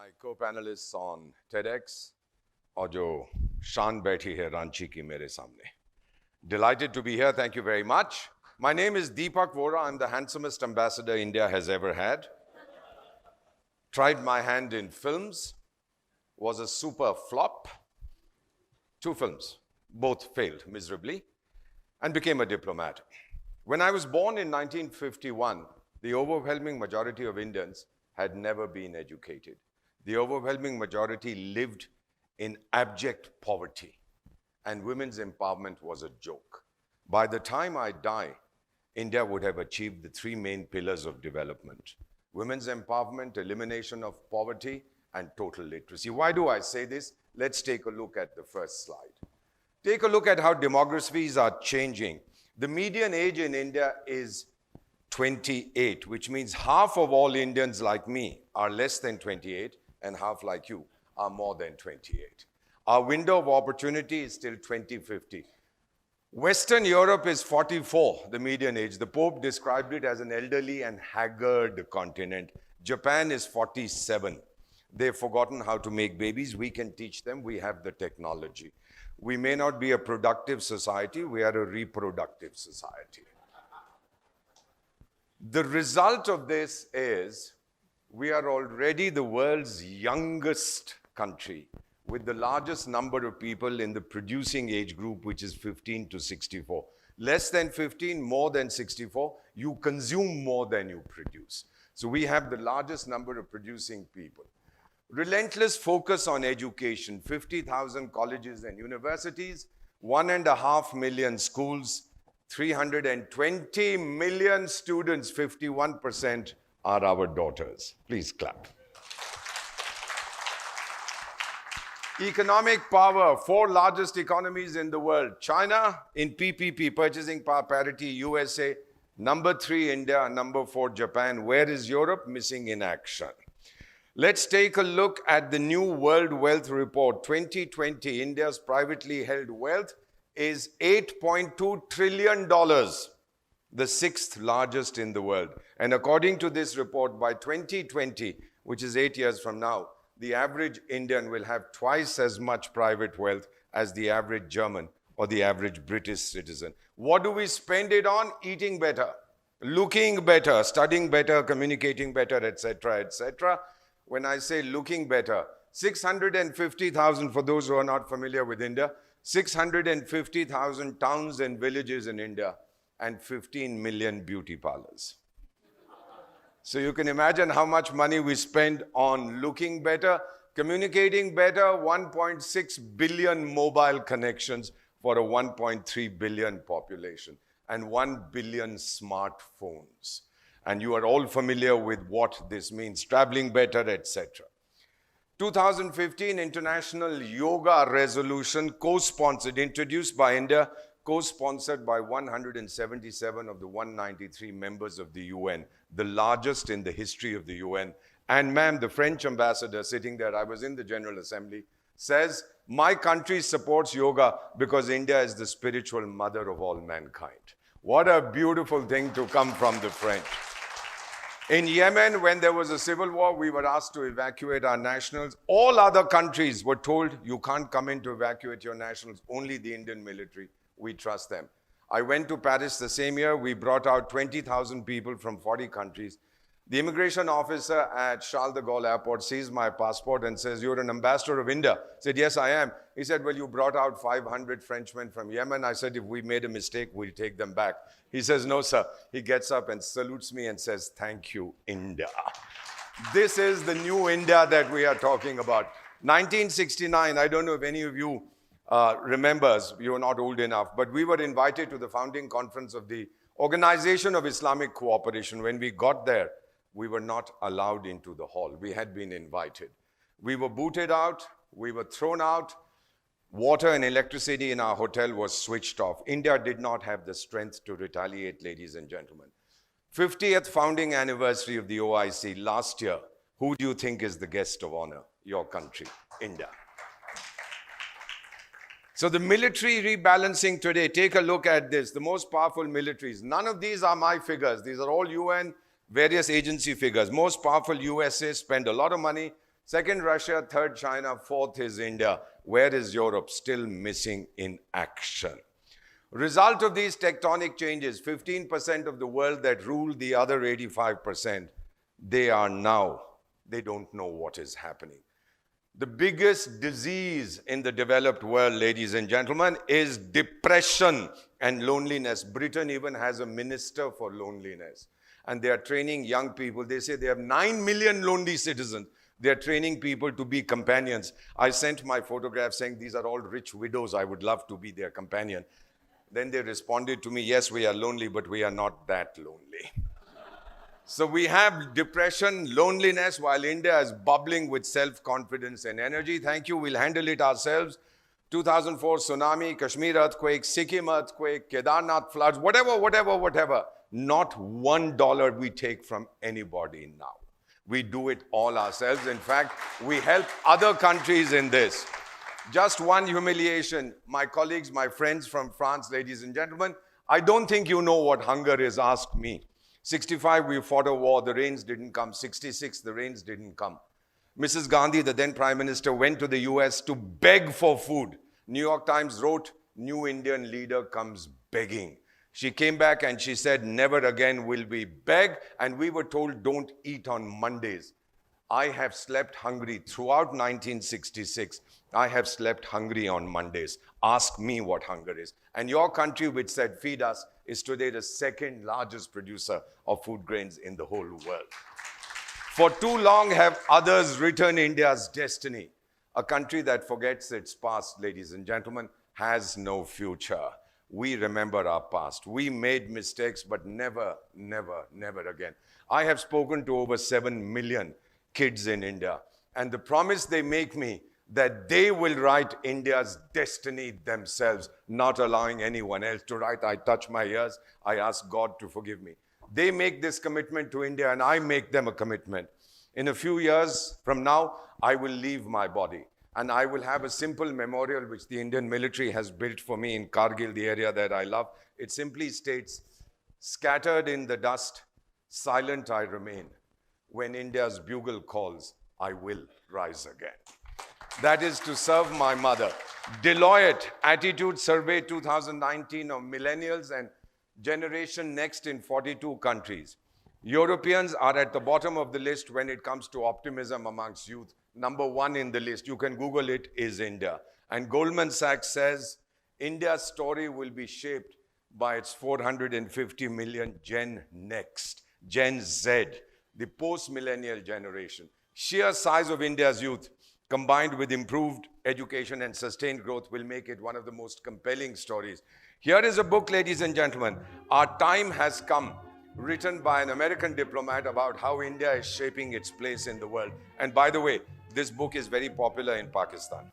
my co-panelists on Tedx और जो शान बैठी है रांची की मेरे सामने. Delighted to be here. Thank you very much. My name is Deepak Vohra. I'm the handsomest ambassador India has ever had. Tried my hand in films. Was a super flop. 2 films. Both failed miserably. And became a diplomat. When I was born in 1951, the overwhelming majority of Indians had never been educated. The overwhelming majority lived in abject poverty, and women's empowerment was a joke. By the time I die, India would have achieved the 3 main pillars of development: women's empowerment, elimination of poverty, and total literacy. Why do I say this? Let's take a look at the first slide. Take a look at how demographies are changing. The median age in India is 28, which means half of all Indians like me are less than 28, and half like you are more than 28. Our window of opportunity is till 2050. Western Europe is 44, the median age. The Pope described it as an elderly and haggard continent. Japan is 47. They've forgotten how to make babies. We can teach them. We have the technology. We may not be a productive society. We are a reproductive society. The result of this is we are already the world's youngest country with the largest number of people in the producing age group, which is 15 to 64. Less than 15, more than 64, you consume more than you produce. So we have the largest number of producing people. Relentless focus on education, 50,000 colleges and universities, 1.5 million schools, 320 million students, 51% are our daughters. Please clap. Economic power, 4 largest economies in the world. China in PPP, purchasing power parity, USA. Number 3, India. Number 4, Japan. Where is Europe? Missing in action. Let's take a look at the new World Wealth Report. 2020, India's privately held wealth is $8.2 trillion, the 6th largest in the world. And according to this report, by 2020, which is 8 years from now, the average Indian will have twice as much private wealth as the average German or the average British citizen. What do we spend it on? Eating better, looking better, studying better, communicating better, etc., etc. When I say looking better, 650,000, for those who are not familiar with India, 650,000 towns and villages in India, and 15 million beauty parlors. So you can imagine how much money we spend on looking better, communicating better, 1.6 billion mobile connections for a 1.3 billion population, and 1 billion smartphones. And you are all familiar with what this means, traveling better, etc. 2015 International Yoga Resolution, co-sponsored, introduced by India, co-sponsored by 177 of the 193 members of the UN, the largest in the history of the UN. And ma'am, the French ambassador sitting there, I was in the General Assembly, says, my country supports yoga because India is the spiritual mother of all mankind. What a beautiful thing to come from the French. In Yemen, when there was a civil war, we were asked to evacuate our nationals. All other countries were told, you can't come in to evacuate your nationals, only the Indian military. We trust them. I went to Paris the same year. We brought out 20,000 people from 40 countries. The immigration officer at Charles de Gaulle Airport sees my passport and says, you're an ambassador of India. I said, yes, I am. He said, well, you brought out 500 Frenchmen from Yemen. I said, if we made a mistake, we'll take them back. He says, no, sir. He gets up and salutes me and says, thank you, India. This is the new India that we are talking about. 1969, I don't know if any of you remembers, you're not old enough, but we were invited to the founding conference of the Organization of Islamic Cooperation. When we got there, we were not allowed into the hall. We had been invited. We were booted out. We were thrown out. Water and electricity in our hotel was switched off. India did not have the strength to retaliate, ladies and gentlemen. 50th founding anniversary of the OIC last year. Who do you think is the guest of honor? Your country, India. So the military rebalancing today, take a look at this. The most powerful militaries. None of these are my figures. These are all UN various agency figures. Most powerful USA spend a lot of money, Second, Russia. Third, China. Fourth is India. Where is Europe? Still missing in action. Result of these tectonic changes, 15% of the world that rule the other 85%, they don't know what is happening. The biggest disease in the developed world, ladies and gentlemen, is depression and loneliness. Britain even has a minister for loneliness. And they are training young people. They say they have 9 million lonely citizens. They are training people to be companions. I sent my photograph saying, these are all rich widows. I would love to be their companion. Then they responded to me, yes, we are lonely, but we are not that lonely. So we have depression, loneliness, while India is bubbling with self-confidence and energy. Thank you, we'll handle it ourselves. 2004 tsunami, Kashmir earthquake, Sikkim earthquake, Kedarnath floods, whatever. Not $1 we take from anybody now. We do it all ourselves. In fact, we help other countries in this. Just one humiliation. My colleagues, my friends from France, ladies and gentlemen, I don't think you know what hunger is. Ask me. 65, we fought a war. The rains didn't come. 66, the rains didn't come. Mrs. Gandhi, the then Prime Minister, went to the US to beg for food. New York Times wrote, new Indian leader comes begging. She came back and she said, never again will we beg. And we were told, don't eat on Mondays. I have slept hungry throughout 1966. I have slept hungry on Mondays. Ask me what hunger is. And your country, which said feed us, is today the second largest producer of food grains in the whole world. For too long have others written India's destiny. A country that forgets its past, ladies and gentlemen, has no future. We remember our past. We made mistakes, but never again. I have spoken to over 7 million kids in India. And the promise they make me that they will write India's destiny themselves, not allowing anyone else to write. I touch my ears. I ask God to forgive me. They make this commitment to India and I make them a commitment. In a few years from now, I will leave my body and I will have a simple memorial which the Indian military has built for me in Kargil, the area that I love. It simply states, scattered in the dust, silent I remain. When India's bugle calls, I will rise again. That is to serve my mother. Deloitte Attitude Survey 2019 of millennials and Generation Next in 42 countries. Europeans are at the bottom of the list when it comes to optimism amongst youth. Number 1 in the list, you can Google it, is India. And Goldman Sachs says India's story will be shaped by its 450 million Gen Next, Gen Z, the post-millennial generation. Sheer size of India's youth, combined with improved education and sustained growth, will make it one of the most compelling stories. Here is a book, ladies and gentlemen, Our Time Has Come, written by an American diplomat about how India is shaping its place in the world. And by the way, this book is very popular in Pakistan.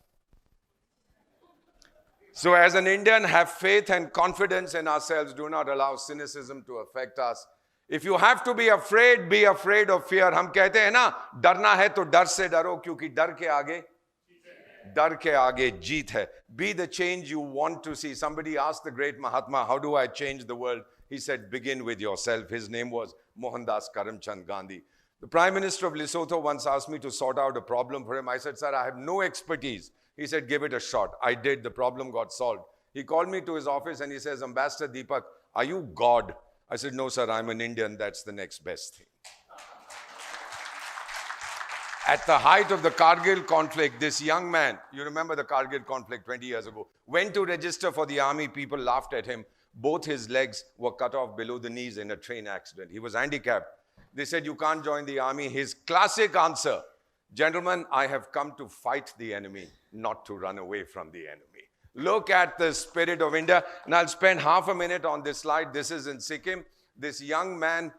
So as an Indian, have faith and confidence in ourselves. Do not allow cynicism to affect us. If you have to be afraid of fear. हम कहते हैं ना, डरना है तो डर से डरो, क्योंकि डर के आगे जीत है. Be the change you want to see. Somebody asked the great Mahatma, how do I change the world? He said, begin with yourself. His name was Mohandas Karamchand Gandhi. The Prime Minister of Lesotho once asked me to sort out a problem for him. I said, sir, I have no expertise. He said, give it a shot. I did. The problem got solved. He called me to his office and he says, Ambassador Deepak, are you God? I said, no, sir, I'm an Indian. That's the next best thing. At the height of the Kargil conflict, this young man, you remember the Kargil conflict 20 years ago, went to register for the army. People laughed at him. Both his legs were cut off below the knees in a train accident. He was handicapped. They said, you can't join the army. His classic answer, gentlemen, I have come to fight the enemy, not to run away from the enemy. Look at the spirit of India. And I'll spend half a minute on this slide. This is in Sikkim. This young man,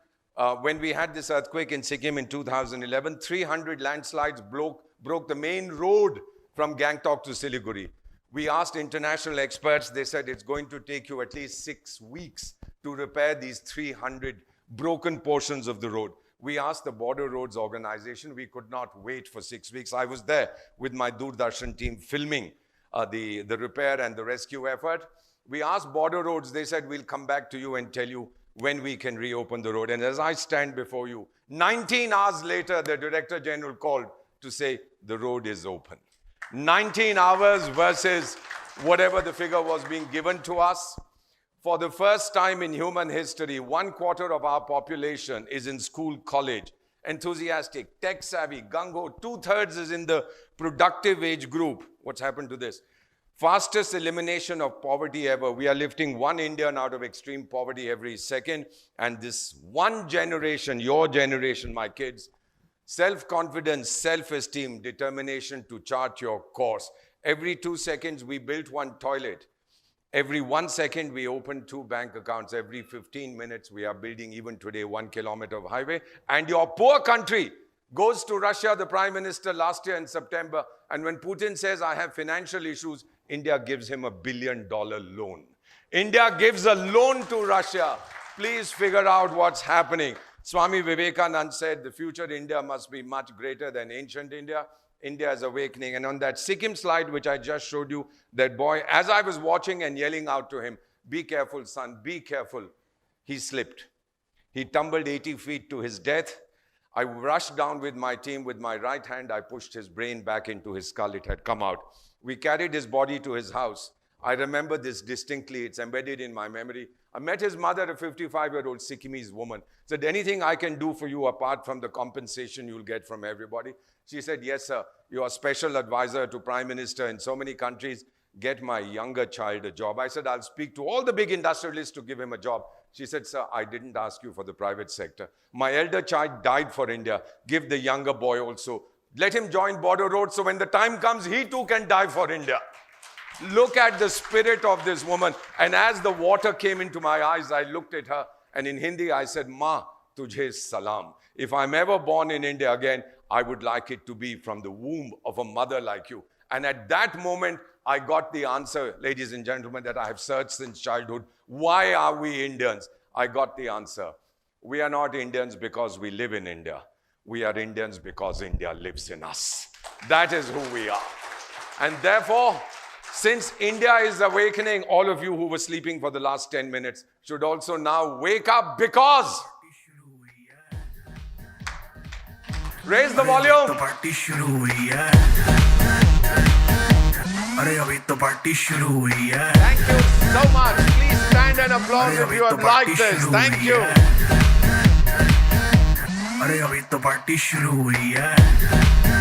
when we had this earthquake in Sikkim in 2011, 300 landslides broke the main road from Gangtok to Siliguri. We asked international experts. They said it's going to take you at least 6 weeks to repair these 300 broken portions of the road. We asked the Border Roads Organization. We could not wait for 6 weeks. I was there with my Doordarshan team filming the repair and the rescue effort. We asked Border Roads. They said, we'll come back to you and tell you when we can reopen the road. And as I stand before you, 19 hours later, the Director General called. to say the road is open. 19 hours versus whatever the figure was being given to us. For the first time in human history, 1/4 of our population is in school, college, enthusiastic, tech-savvy, gung-ho. 2/3 is in the productive age group. What's happened to this? Fastest elimination of poverty ever. We are lifting one Indian out of extreme poverty every second. And this one generation, your generation, my kids, self-confidence, self-esteem, determination to chart your course. Every 2 seconds, we built one toilet. Every 1 second, we opened 2 bank accounts. Every 15 minutes, we are building, even today, 1 kilometer of highway. And your poor country goes to Russia, the Prime Minister last year in September. And when Putin says, I have financial issues, India gives him $1 billion loan. India gives a loan to Russia. Please figure out what's happening. Swami Vivekananda said, the future India must be much greater than ancient India. India is awakening. And on that Sikkim slide, which I just showed you, that boy, as I was watching and yelling out to him, be careful, son, be careful, he slipped. He tumbled 80 feet to his death. I rushed down with my team. With my right hand, I pushed his brain back into his skull. It had come out. We carried his body to his house. I remember this distinctly. It's embedded in my memory. I met his mother, a 55-year-old Sikkimese woman. Said, anything I can do for you apart from the compensation you'll get from everybody? She said, yes, sir. You're a special advisor to Prime Minister in so many countries. Get my younger child a job. I said, I'll speak to all the big industrialists to give him a job. She said, sir, I didn't ask you for the private sector. My elder child died for India. Give the younger boy also. Let him join Border Road so when the time comes, he too can die for India. Look at the spirit of this woman. And as the water came into my eyes, I looked at her. And in Hindi, I said, Ma, tujhe salam. If I'm ever born in India again, I would like it to be from the womb of a mother like you. And at that moment, I got the answer, ladies and gentlemen, that I have searched since childhood. Why are we Indians? I got the answer. We are not Indians because we live in India. We are Indians because India lives in us. That is who we are. And therefore, since India is awakening, all of you who were sleeping for the last 10 minutes should also now wake up because... Raise the volume. Thank you so much. Please stand and applaud if you have liked this. Thank you. अरे अभी तो party शुरू हुई है